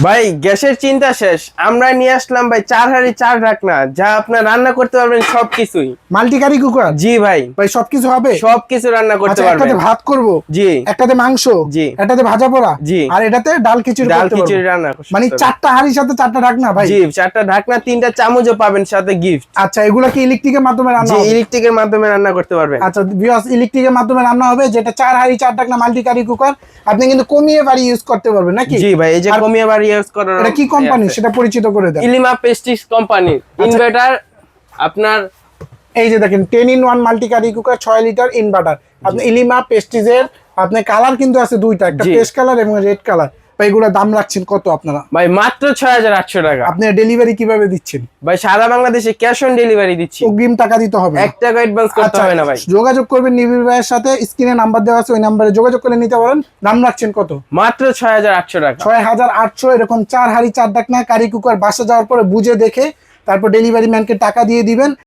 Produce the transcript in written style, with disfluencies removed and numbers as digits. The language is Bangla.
ভাই গ্যাসের চিন্তা শেষ, আমরা নিয়ে আসলাম ভাই 4 হাঁড়ি 4 ঢাকনা, যা আপনার রান্না করতে পারবেন সবকিছুই। মাল্টিকারি কুকার? জি ভাই, ভাই সবকিছু হবে? সবকিছু রান্না করতে আচ্ছা, পারবেন। একটাতে ভাত করব, জি একটাতে মাংস, জি একটাতে ভাজা পোড়া, জি আর এটাতে ডাল খিচুড়ি ডাল করতে খিচুড়ি পারবো। রান্না করতে মানে পারবেন। 4টা হাঁড়ির সাথে 4টা ঢাকনা ভাই? জি 4টা ঢাকনা, 3টা চামচও পাবেন সাথে গিফট। আচ্ছা, এগুলা কি ইলেকট্রিকের মাধ্যমে রান্না জি হবে? ইলেকট্রিকের মাধ্যমে রান্না করতে পারবেন। আচ্ছা ভিউয়ার্স, ইলেকট্রিকের মাধ্যমে রান্না হবে, যেটা 4 হাঁড়ি 4 ঢাকনা মাল্টিকারি কুকার। আপনি কিন্তু কমিয়ে বাড়ি ইউজ করতে পারবেন নাকি? জি ভাই, এই যে আর কমিয়ে বাড়ি ইউজ করার এটা কি কোম্পানি সেটা পরিচিত করে দেন। ইলিমা পেস্টিস কোম্পানি ইনভার্টার আপনার। এই যে দেখেন 10 in 1 মাল্টিকারি কুকার, 6 লিটার ইনভার্টার। আপনি ইলিমা পেস্টিজের, আপনার কালার কিন্তু আছে দুইটা, একটা জি। পেস্ট কালার এবং রেড কালার। ভাই এগুলোর দাম রাখছেন কত আপনারা? ভাই মাত্র 6800 টাকা। আপনি ডেলিভারি কিভাবে দিচ্ছেন? ভাই সারা বাংলাদেশে ক্যাশ অন ডেলিভারি দিচ্ছি, অগ্রিম টাকা দিতে হবে না? 1 টাকা অ্যাডভান্স করতে আচ্ছা, হবে না ভাই। যোগাযোগ করবেন নিবিড় ভাইয়ের সাথে, স্ক্রিনে নাম্বার দেওয়া আছে, ওই নাম্বারে যোগাযোগ করে নিতে পারেন। দাম রাখছেন কত? মাত্র 6800 টাকা। 6800। এরকম 4 হাঁড়ি 4 ঢাকনা কারি কুকার বাসা যাওয়ার পরে বুঝে দেখে তারপর ডেলিভারি ম্যানকে টাকা দিয়ে দিবেন।